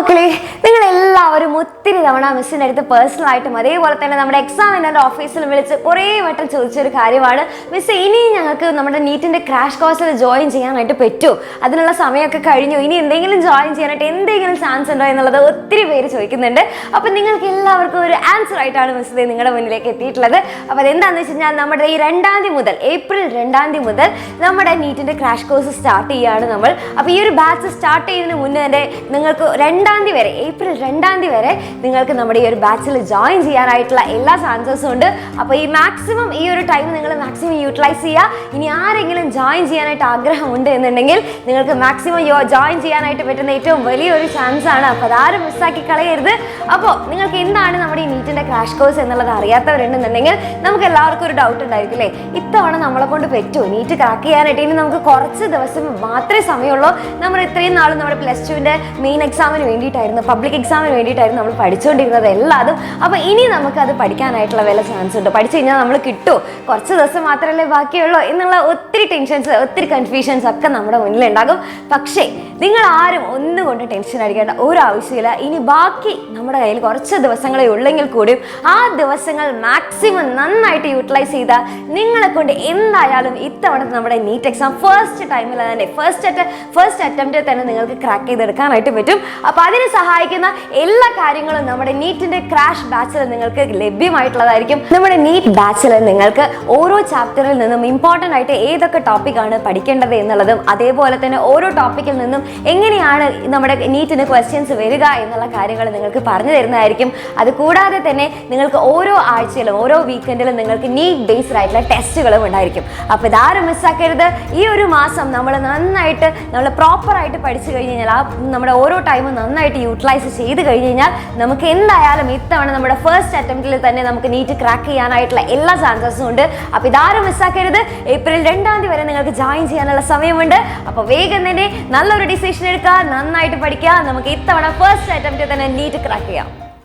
മക്കളെ, നിങ്ങളെല്ലാവരും ഒത്തിരി തവണ മിസ്സിൻ്റെ അടുത്ത് പേഴ്സണലായിട്ടും അതേപോലെ തന്നെ നമ്മുടെ എക്സാമിനറിൻ്റെ ഓഫീസിൽ വിളിച്ച് കുറേ വട്ടം ചോദിച്ചൊരു കാര്യമാണ്, മിസ് ഇനി ഞങ്ങൾക്ക് നമ്മുടെ നീറ്റിൻ്റെ ക്രാഷ് കോഴ്സിൽ ജോയിൻ ചെയ്യാനായിട്ട് പറ്റുമോ, അതിനുള്ള സമയമൊക്കെ കഴിഞ്ഞു, ഇനി എന്തെങ്കിലും ജോയിൻ ചെയ്യാനായിട്ട് എന്തെങ്കിലും ചാൻസ് ഉണ്ടോ എന്നുള്ളത് ഒത്തിരി പേര് ചോദിക്കുന്നുണ്ട്. അപ്പോൾ നിങ്ങൾക്ക് എല്ലാവർക്കും ഒരു ആൻസർ ആയിട്ടാണ് മിസ് നിങ്ങളുടെ മുന്നിലേക്ക് എത്തിയിട്ടുള്ളത്. അപ്പോൾ അതെന്താണെന്ന് വെച്ച് കഴിഞ്ഞാൽ നമ്മുടെ ഈ 2-ാം തീയതി മുതൽ, ഏപ്രിൽ 2-ാം തീയതി മുതൽ നമ്മുടെ നീറ്റിൻ്റെ ക്രാഷ് കോഴ്സ് സ്റ്റാർട്ട് ചെയ്യുകയാണ് നമ്മൾ. അപ്പോൾ ഈ ഒരു ബാച്ച് സ്റ്റാർട്ട് ചെയ്യുന്നതിന് മുന്നേ തന്നെ നിങ്ങൾക്ക് 2-ാം തീയതി വരെ, ഏപ്രിൽ 2-ാം തീയതി വരെ നിങ്ങൾക്ക് നമ്മുടെ ഈ ഒരു ബാച്ചിൽ ജോയിൻ ചെയ്യാനായിട്ടുള്ള എല്ലാ ചാൻസസും ഉണ്ട്. അപ്പോൾ ഈ മാക്സിമം ഈ ഒരു ടൈം നിങ്ങൾ മാക്സിമം യൂട്ടിലൈസ് ചെയ്യുക. ഇനി ആരെങ്കിലും ജോയിൻ ചെയ്യാനായിട്ട് ആഗ്രഹമുണ്ട് എന്നുണ്ടെങ്കിൽ നിങ്ങൾക്ക് മാക്സിമം ജോയിൻ ചെയ്യാനായിട്ട് പറ്റുന്ന ഏറ്റവും വലിയൊരു ചാൻസ് ആണ്. അപ്പോൾ അതാരും മിസ്സാക്കി കളയരുത്. അപ്പോൾ നിങ്ങൾക്ക് എന്താണ് നമ്മുടെ ഈ നീറ്റിൻ്റെ ക്രാഷ് കോഴ്സ് എന്നുള്ളത് അറിയാത്തവരുണ്ടെന്നുണ്ടെങ്കിൽ നമുക്ക് എല്ലാവർക്കും ഒരു ഡൗട്ട് ഉണ്ടായിരിക്കും അല്ലേ, ഇത്തവണ നമ്മളെ കൊണ്ട് പറ്റുമോ നീറ്റ് ക്രാക്ക് ചെയ്യാനായിട്ട്? ഇനി നമുക്ക് കുറച്ച് ദിവസം മാത്രമേ സമയമുള്ളൂ. നമ്മൾ ഇത്രയും നാളും നമ്മുടെ +2-ൻ്റെ മെയിൻ എക്സാമിന് വേണ്ടിയിട്ടായിരുന്നു, പബ്ലിക് എക്സാമിന് വേണ്ടിയിട്ടായിരുന്നു നമ്മൾ പഠിച്ചുകൊണ്ടിരുന്നത് എല്ലാതും. അപ്പോൾ ഇനി നമുക്കത് പഠിക്കാനായിട്ടുള്ള വല്ല ചാൻസ് ഉണ്ട്, പഠിച്ചു കഴിഞ്ഞാൽ നമ്മൾ കിട്ടുമോ, കുറച്ച് ദിവസം മാത്രമല്ലേ ബാക്കിയുള്ളൂ എന്നുള്ള ഒത്തിരി ടെൻഷൻസ്, ഒത്തിരി കൺഫ്യൂഷൻസ് ഒക്കെ നമ്മുടെ മുന്നിലുണ്ടാകും. പക്ഷേ നിങ്ങൾ ആരും ഒന്നും കൊണ്ട് ടെൻഷൻ അടിക്കേണ്ട ഒരു ആവശ്യമില്ല. ഇനി ബാക്കി നമ്മുടെ കയ്യിൽ കുറച്ച് ദിവസങ്ങളെ ഉള്ളെങ്കിൽ കൂടിയും ആ ദിവസങ്ങൾ മാക്സിമം നന്നായിട്ട് യൂട്ടിലൈസ് ചെയ്താൽ നിങ്ങളെ കൊണ്ട് എന്തായാലും ഇത്തവണ നമ്മുടെ നീറ്റ് എക്സാം ഫസ്റ്റ് ടൈമിൽ തന്നെ, ഫസ്റ്റ് അറ്റംപ്റ്റിൽ തന്നെ നിങ്ങൾക്ക് ക്രാക്ക് ചെയ്തെടുക്കാനായിട്ട് പറ്റും. അപ്പോൾ അതിന് സഹായിക്കുന്ന എല്ലാ കാര്യങ്ങളും നമ്മുടെ നീറ്റിൻ്റെ ക്രാഷ് ബാച്ചിൽ നിങ്ങൾക്ക് ലഭ്യമായിട്ടുള്ളതായിരിക്കും. നമ്മുടെ നീറ്റ് ബാച്ചിൽ നിങ്ങൾക്ക് ഓരോ ചാപ്റ്ററിൽ നിന്നും ഇമ്പോർട്ടൻ്റ് ആയിട്ട് ഏതൊക്കെ ടോപ്പിക്കാണ് പഠിക്കേണ്ടത് എന്നുള്ളതും, അതേപോലെ തന്നെ ഓരോ ടോപ്പിക്കിൽ നിന്നും എങ്ങനെയാണ് നമ്മുടെ നീറ്റിന് ക്വസ്റ്റ്യൻസ് വരിക എന്നുള്ള കാര്യങ്ങൾ നിങ്ങൾക്ക് പറഞ്ഞു തരുന്നതായിരിക്കും. അതുകൂടാതെ തന്നെ നിങ്ങൾക്ക് ഓരോ ആഴ്ചയിലും ഓരോ വീക്കെൻഡിലും നിങ്ങൾക്ക് നീറ്റ് ബേസ്ഡ് ആയിട്ടുള്ള ടെസ്റ്റുകളും ഉണ്ടായിരിക്കും. അപ്പോൾ ഇതാരും മിസ്സാക്കരുത്. ഈ ഒരു മാസം നമ്മൾ പ്രോപ്പറായിട്ട് പഠിച്ചു കഴിഞ്ഞ് കഴിഞ്ഞാൽ, ആ നമ്മുടെ ഓരോ ടൈമും നന്നായിട്ട് യൂട്ടിലൈസ് ചെയ്ത് കഴിഞ്ഞ് കഴിഞ്ഞാൽ നമുക്ക് എന്തായാലും ഇത്തവണ നമ്മുടെ ഫസ്റ്റ് അറ്റംപ്റ്റിൽ തന്നെ നമുക്ക് നീറ്റ് ക്രാക്ക് ചെയ്യാനായിട്ടുള്ള എല്ലാ ചാൻസസും ഉണ്ട്. അപ്പോൾ ഇതാരും മിസ്സാക്കരുത്. ഏപ്രിൽ 2-ാം തീയതി വരെ നിങ്ങൾക്ക് ജോയിൻ ചെയ്യാനുള്ള സമയമുണ്ട്. അപ്പോൾ വേഗം തന്നെ നല്ലൊരു ഡിസിഷൻ എടുക്കുക, നന്നായിട്ട് പഠിക്കുക. നമുക്ക് ഇത്തവണ ഫസ്റ്റ് അറ്റംപ്റ്റിൽ തന്നെ നീറ്റ് ക്രാക്ക് ചെയ്യാം.